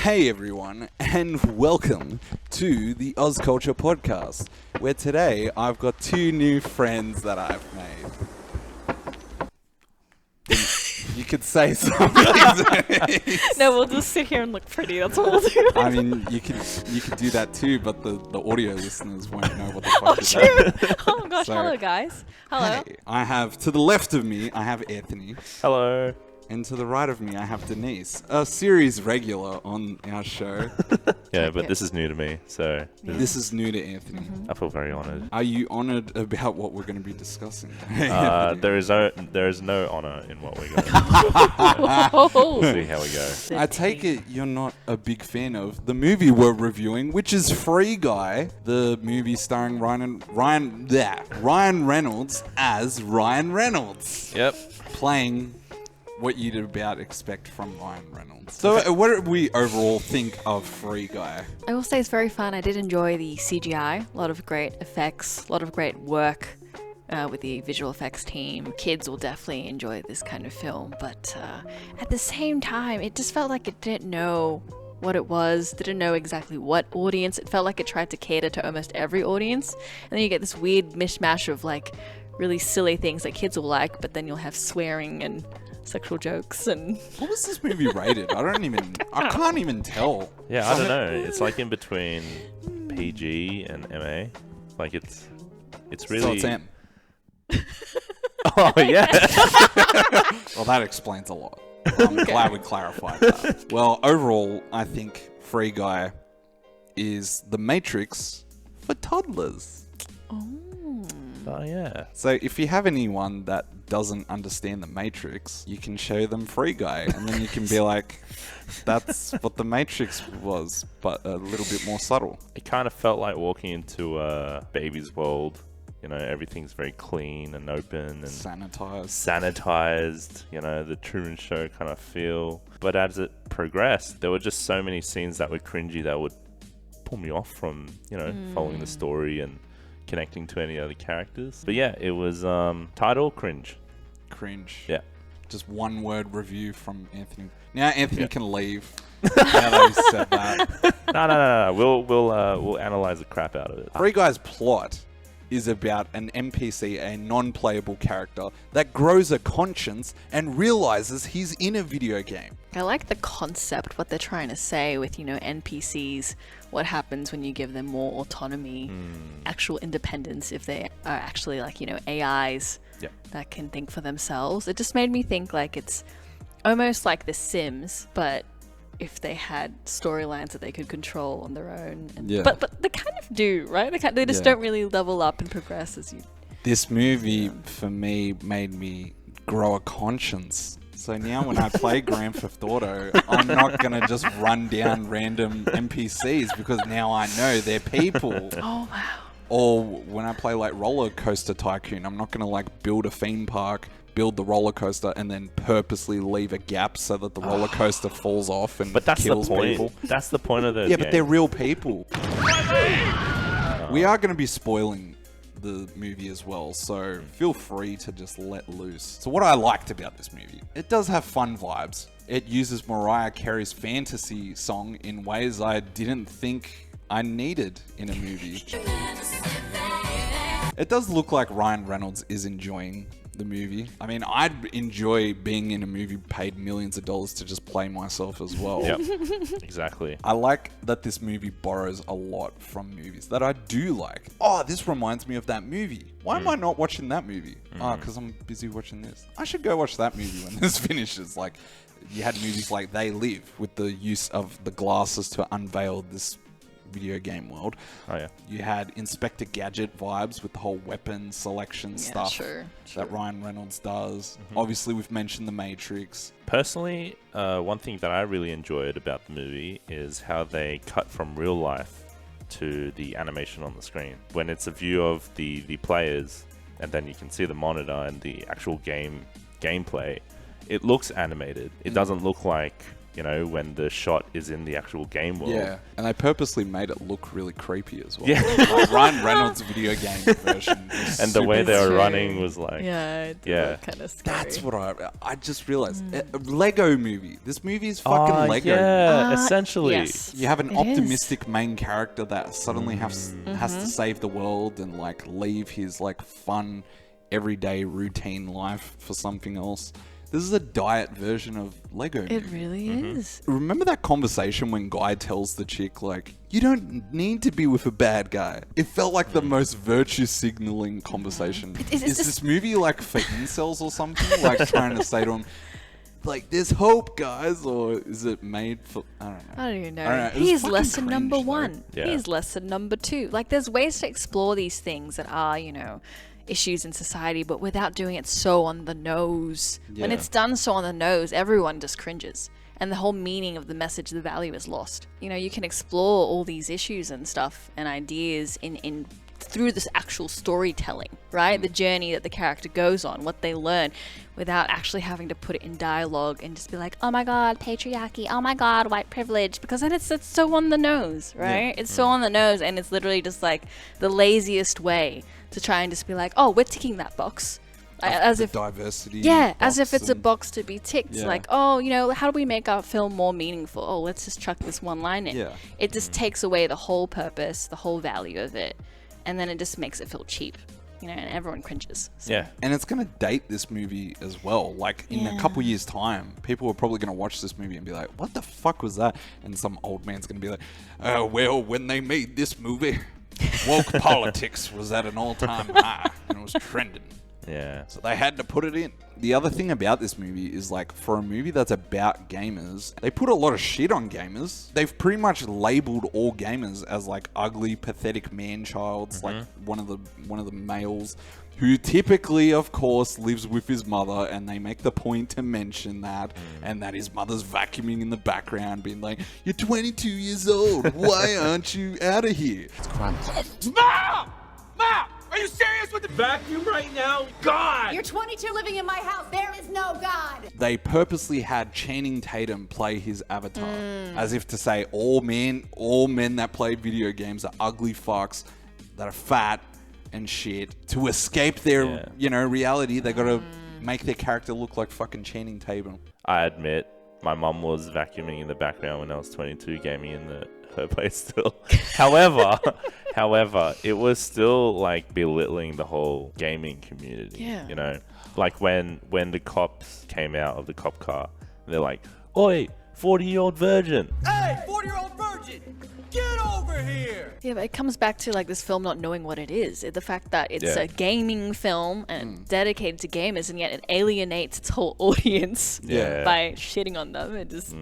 Hey everyone, and welcome to the Oz Culture Podcast, where today I've got two new friends that I've made. You could say something. No, we'll just sit here and look pretty. That's what we'll do. I mean, you could do that too, but the audio listeners won't know what the fuck Oh, is true. that. Oh, gosh. So, hello, guys. Hello. Hey, I have, to the left of me, I have Anthony. Hello. And to the right of me, I have Denise, a series regular on our show. Yeah, but this is new to me, so This is new to Anthony. I feel very honoured. Are you honoured about what we're going to be discussing? There is no honour in what we're going to Oh. We'll see how we go. I take it you're not a big fan of the movie we're reviewing, which is Free Guy, the movie starring Ryan Reynolds as Ryan Reynolds, Yep. playing what you'd about expect from Ryan Reynolds. So what do we overall think of Free Guy? I will say it's very fun. I did enjoy the CGI. A lot of great effects, a lot of great work with the visual effects team. Kids will definitely enjoy this kind of film, but at the same time, it just felt like it didn't know what it was, didn't know exactly what audience. It felt like it tried to cater to almost every audience. And then you get this weird mishmash of like really silly things that kids will like, but then you'll have swearing and sexual jokes and What was this movie rated? I can't even tell. Yeah, I don't know. It's like in between PG and MA. Like it's really. So it's M. Oh yeah. Well, that explains a lot. I'm glad we clarified that. Well, overall, I think Free Guy is The Matrix for toddlers. Oh yeah. So if you have anyone that doesn't understand The Matrix, you can show them Free Guy, and then you can be like, that's what The Matrix was, but a little bit more subtle. It kind of felt like walking into a baby's world. You know, everything's very clean and open and sanitized, you know, the Truman Show kind of feel. But as it progressed, there were just so many scenes that were cringy that would pull me off from, you know, following the story and connecting to any other characters. But yeah, it was title cringe. Cringe. Yeah. Just one word review from Anthony. Now Anthony can leave. Now that we said that. No. We'll analyze the crap out of it. Free Guy's plot is about an NPC, a non-playable character, that grows a conscience and realizes he's in a video game. I like the concept, what they're trying to say with, you know, NPCs, what happens when you give them more autonomy, actual independence, if they are actually like, you know, AIs that can think for themselves. It just made me think like it's almost like The Sims, but if they had storylines that they could control on their own. And, but they kind of do, right? They just don't really level up and progress as you... This movie, for me, made me grow a conscience. So now when I play Grand Theft Auto, I'm not going to just run down random NPCs because now I know they're people. Oh, wow. Or when I play like Roller Coaster Tycoon, I'm not going to like build a theme park, build the roller coaster, and then purposely leave a gap so that the roller coaster falls off and kills people. That's the point of the game. But they're real people. We are going to be spoiling the movie as well, so feel free to just let loose. So what I liked about this movie, it does have fun vibes. It uses Mariah Carey's fantasy song in ways I didn't think I needed in a movie. It does look like Ryan Reynolds is enjoying the movie. I mean, I'd enjoy being in a movie paid millions of dollars to just play myself as well. Yep, exactly. I like that this movie borrows a lot from movies that I do like. Oh, this reminds me of that movie. Why am I not watching that movie? Oh, because I'm busy watching this. I should go watch that movie when this finishes. Like, you had movies like They Live with the use of the glasses to unveil this video game world. Oh yeah. You had Inspector Gadget vibes with the whole weapon selection stuff that Ryan Reynolds does. Obviously, we've mentioned The Matrix. Personally, one thing that I really enjoyed about the movie is how they cut from real life to the animation on the screen. When it's a view of the players, and then you can see the monitor and the actual gameplay, it looks animated. It doesn't look like you know, when the shot is in the actual game world. Yeah, and they purposely made it look really creepy as well. Yeah. Like Ryan Reynolds' video game version. Was And the way super they were True. running was like, Yeah, it did Yeah. look kind of scary. That's what I just realized. A Lego movie. This movie is fucking Lego. yeah, essentially. Yes. You have an It optimistic main character that suddenly has to save the world and like leave his like fun, everyday routine life for something else. This is a diet version of Lego movie. It really is. Remember that conversation when Guy tells the chick, like, you don't need to be with a bad guy? It felt like the most virtue signaling conversation. Is Is this- this movie like for incels or something? Like trying to say to him, like, there's hope, guys? Or is it made for, I don't know. I don't even know. I don't know. It was He's fucking lesson cringe, number though. one. Yeah. He's lesson number two. Like, there's ways to explore these things that are, you know, issues in society, but without doing it so on the nose. When Yeah. it's done so on the nose, everyone just cringes. And the whole meaning of the message, the value is lost. You know, you can explore all these issues and stuff and ideas in through this actual storytelling, right? The journey that the character goes on, what they learn, without actually having to put it in dialogue and just be like, oh my god, patriarchy, oh my god, white privilege, because then it's so on the nose, right? It's so on the nose, and it's literally just like the laziest way to try and just be like, oh, we're ticking that box. As The if diversity. yeah, as if box it's a and- box to be ticked. Yeah. Like, oh, you know, how do we make our film more meaningful? Oh, let's just chuck this one line in. Yeah. It just takes away the whole purpose, the whole value of it, and then it just makes it feel cheap, you know, and everyone cringes. So, Yeah. And it's going to date this movie as well. Like, in a Yeah. couple years' time, people are probably going to watch this movie and be like, what the fuck was that? And some old man's going to be like, well, when they made this movie, woke politics was at an all-time high and it was trending. Yeah. So they had to put it in. The other thing about this movie is, like, for a movie that's about gamers, they put a lot of shit on gamers. They've pretty much labeled all gamers as like ugly, pathetic man-childs, like one of the males who typically, of course, lives with his mother, and they make the point to mention that, and that his mother's vacuuming in the background, being like, "You're 22 years old. Why aren't you out of here?" Mom! Mom! Are you serious with the vacuum right now? God! You're 22 living in my house. There is no God. They purposely had Channing Tatum play his avatar, as if to say all men that play video games are ugly fucks that are fat and shit. To escape their, reality, they got to make their character look like fucking Channing Tatum. I admit, my mum was vacuuming in the background when I was 22, gaming in her place still. However, it was still like belittling the whole gaming community. Yeah. You know, like when the cops came out of the cop car, they're like, "Oi, 40-year-old virgin." Hey, 40-year-old virgin! Get over here! Yeah, but it comes back to like this film not knowing what it is. The fact that it's Yeah. a gaming film and dedicated to gamers, and yet it alienates its whole audience Yeah. by shitting on them. It just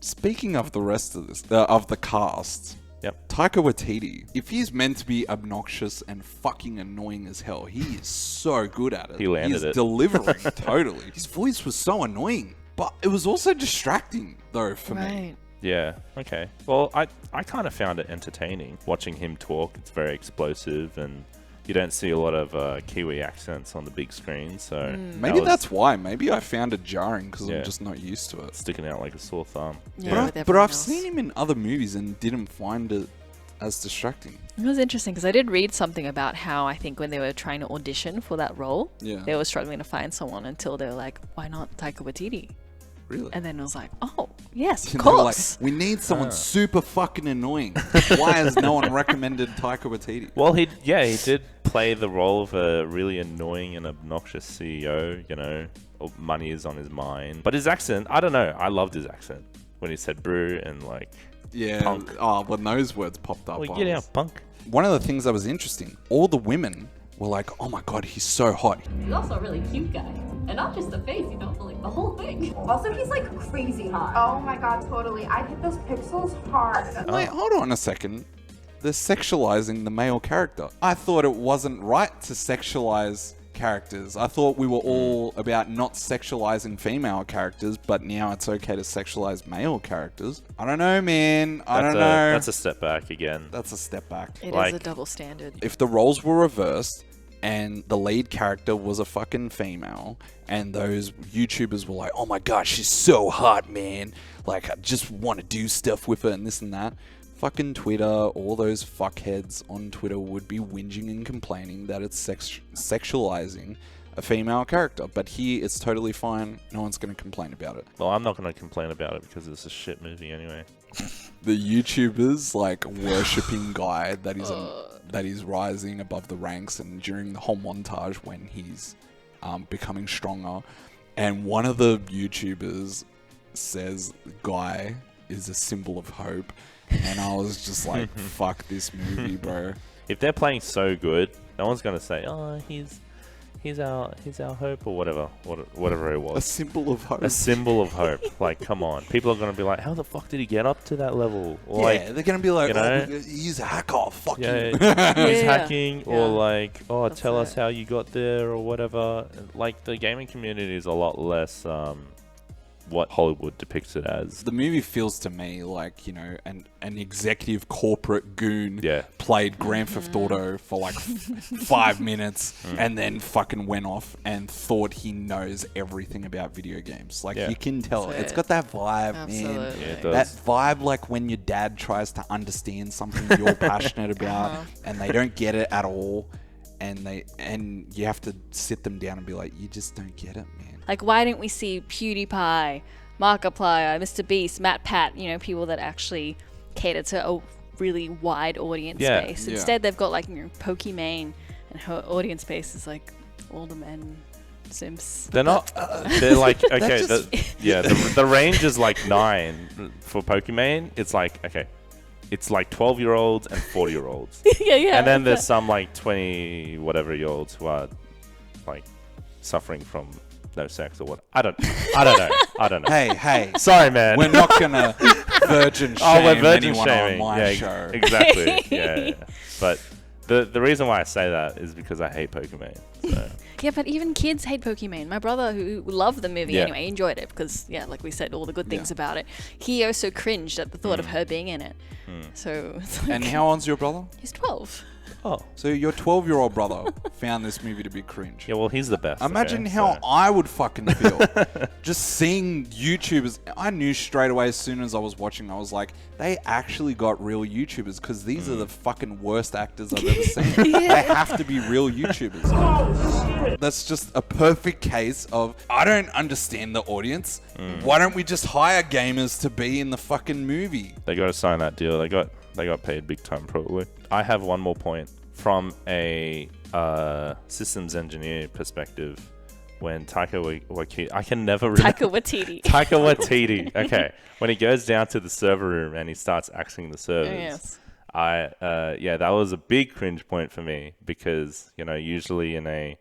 Speaking of the rest of this, of the cast, Yep. Taika Waititi, if he's meant to be obnoxious and fucking annoying as hell, he is so good at it. He landed He's it. delivering totally. His voice was so annoying, but it was also distracting though for me. right. Yeah. Okay. Well, I kind of found it entertaining watching him talk. It's very explosive, and you don't see a lot of Kiwi accents on the big screen. So Maybe was that's why. Maybe I found it jarring because Yeah. I'm just not used to it. sticking out like a sore thumb. Yeah, with But everyone I've else. seen him in other movies and didn't find it as distracting. It was interesting because I did read something about how I think when they were trying to audition for that role, Yeah. they were struggling to find someone until they were like, why not Taika Waititi? Really? And then it was like, oh, yes, of And they were course. like, we need someone super fucking annoying. Why has no one recommended Taika Waititi? Well, he did play the role of a really annoying and obnoxious CEO. You know, money is on his mind, but his accent, I don't know. I loved his accent when he said "brew" and like, Yeah. Punk. Oh, when those words popped up. "Well, I get was- out, punk." One of the things that was interesting, all the women were like, oh my god, he's so hot. He's also a really cute guy. And not just the face, you know, but like the whole thing. Also, he's like crazy hot. Oh my god, totally. I hit those pixels hard. Wait, hold on a second. They're sexualizing the male character. I thought it wasn't right to sexualize characters. I thought we were all about not sexualizing female characters, but now it's okay to sexualize male characters. I don't know, man. I don't know. That's a step back again. That's a step back. It is like- a double standard. If the roles were reversed and the lead character was a fucking female, and those YouTubers were like, oh my god, she's so hot, man. Like, I just want to do stuff with her and this and that. Fucking Twitter, all those fuckheads on Twitter would be whinging and complaining that it's sexualizing a female character. But here, it's totally fine. No one's going to complain about it. Well, I'm not going to complain about it because it's a shit movie anyway. The YouTubers, like, worshipping guy that is rising above the ranks, and during the whole montage when he's becoming stronger, and one of the YouTubers says Guy is a symbol of hope, and I was just like, fuck this movie, bro. If they're playing so good, no one's going to say, oh, he's our hope or whatever it was. A symbol of hope. A symbol of hope. Like, come on. People are going to be like, how the fuck did he get up to that level? Or yeah, like, they're going to be like, you know, oh, he's a hacker, fuck you. He's hacking, or like, oh, That's tell us it. how you got there or whatever. Like, the gaming community is a lot less what Hollywood depicts it as. The movie feels to me like, you know, an executive corporate goon Yeah. played Grand Theft Auto for like 5 minutes and then fucking went off and thought he knows everything about video games. Like, Yeah. you can tell. That's It's it. got that vibe, man. Absolutely. Yeah, it That does. vibe, like when your dad tries to understand something you're passionate about and they don't get it at all, and you have to sit them down and be like, you just don't get it, man. Like, why didn't we see PewDiePie, Markiplier, Mr. Beast, Matt Pat, you know, people that actually cater to a really wide audience Yeah. base? Yeah. Instead, they've got, like, you know, Pokimane, and her audience base is, like, older men, simps. They're not. They're like, okay, just- the range is like 9 for Pokemon. It's like, okay, it's like 12-year-olds and 40-year-olds. yeah. And then there's some like 20 whatever year olds who are like suffering from no sex or what. I don't know. Hey, Sorry, man. we're not gonna virgin shame we're virgin anyone shaming. on my Yeah, show. exactly. Yeah. But the reason why I say that is because I hate Pokemon. So. Yeah, but even kids hate Pokemon. My brother, who loved the movie Yeah. anyway, enjoyed it because, yeah, like we said, all the good things Yeah. about it. He also cringed at the thought of her being in it. So, it's like, And how old's your brother? he's 12. Oh. So your 12-year-old brother found this movie to be cringe. Yeah, well, he's the best. Imagine okay? how So- I would fucking feel. Just seeing YouTubers. I knew straight away as soon as I was watching, I was like, they actually got real YouTubers because these are the fucking worst actors I've ever seen. They have to be real YouTubers. That's just a perfect case of, I don't understand the audience. Why don't we just hire gamers to be in the fucking movie? They got to sign that deal. They got paid big time, probably. I have one more point from a systems engineer perspective. When Taika Waititi, I can never really Taika Waititi. Taika Waititi. Okay, when he goes down to the server room and he starts axing the servers. Yes. That was a big cringe point for me because, you know, usually in a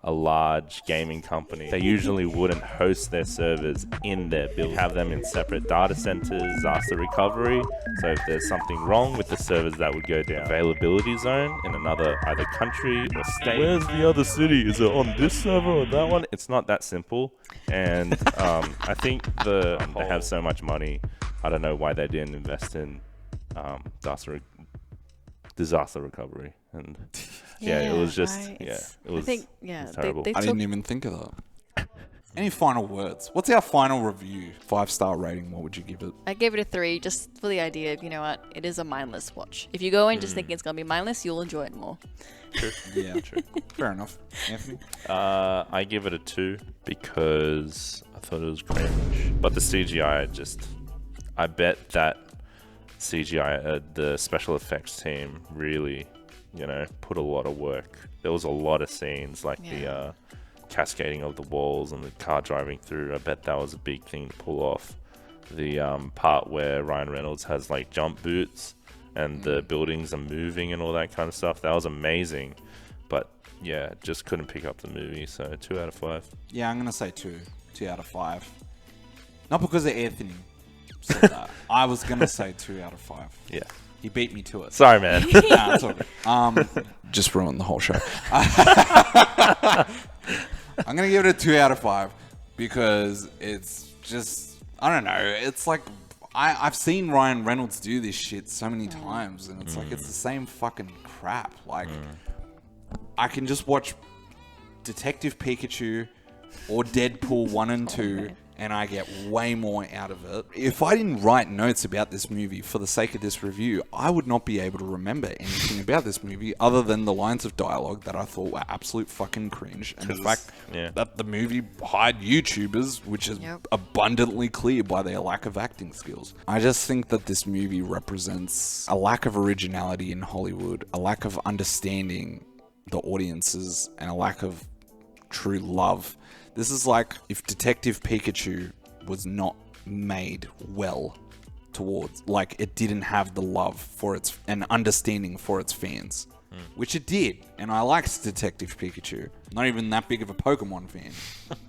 large gaming company, they usually wouldn't host their servers in their build, have them in separate data centers, disaster recovery. So if there's something wrong with the servers, that would go down availability zone in another either country or state. Where's the other city? Is it on this server or that one? It's not that simple. And I think they have so much money. I don't know why they didn't invest in disaster recovery. And it was just right. it was. I think, it was they terrible. I took didn't even think of that. Any final words? What's our final review? 5-star rating, what would you give it? I gave it a 3 just for the idea of, you know what, it is a mindless watch. If you go in just thinking it's going to be mindless, you'll enjoy it more. Yeah, true. Fair enough. Anthony? I give it a 2 because I thought it was cringe. But the CGI I bet that CGI, the special effects team really, you know, put a lot of work. There was a lot of scenes like the cascading of the walls and the car driving through. I bet that was a big thing to pull off. The part where Ryan Reynolds has like jump boots and the buildings are moving and all that kind of stuff. That was amazing. But yeah, just couldn't pick up the movie. So 2 out of 5. Yeah, I'm going to say 2. 2 out of 5. Not because of Anthony said that. I was going to say 2 out of 5. Yeah. He beat me to it. Sorry, man. Nah, it's all good. Just ruined the whole show. I'm going to give it a 2 out of 5 because it's just, I don't know. It's like, I've seen Ryan Reynolds do this shit so many times and it's like, it's the same fucking crap. Like, I can just watch Detective Pikachu or Deadpool 1 and 2 and I get way more out of it. If I didn't write notes about this movie for the sake of this review, I would not be able to remember anything about this movie other than the lines of dialogue that I thought were absolute fucking cringe. And the fact that the movie hired YouTubers, which is abundantly clear by their lack of acting skills. I just think that this movie represents a lack of originality in Hollywood, a lack of understanding the audiences, and a lack of true love. This is like if Detective Pikachu was not made well towards, like it didn't have the love for its and understanding for its fans, which it did. And I liked Detective Pikachu. Not even that big of a Pokemon fan,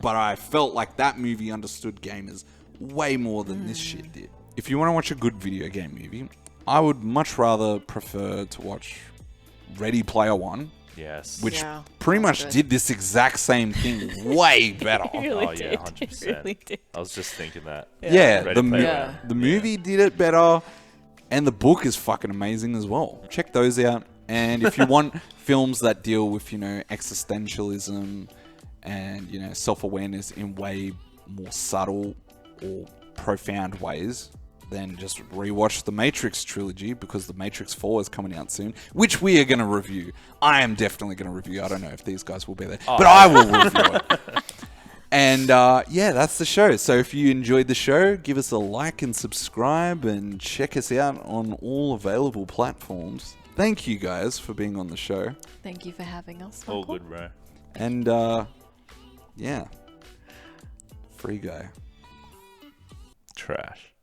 but I felt like that movie understood gamers way more than this shit did. If you want to watch a good video game movie, I would much rather prefer to watch Ready Player One. Yes. Which pretty much did this exact same thing way better. Really oh, yeah, did. 100%. It really did. I was just thinking that. Yeah, Ready Player One. the movie did it better, and the book is fucking amazing as well. Check those out. And if you want films that deal with, existentialism and, self-awareness in way more subtle or profound ways, then just rewatch the Matrix trilogy, because the Matrix 4 is coming out soon, which we are going to review. I am definitely going to review. I don't know if these guys will be there, but I will review it. And that's the show. So if you enjoyed the show, give us a like and subscribe and check us out on all available platforms. Thank you guys for being on the show. Thank you for having us. All Michael. good, bro. And free guy. Trash.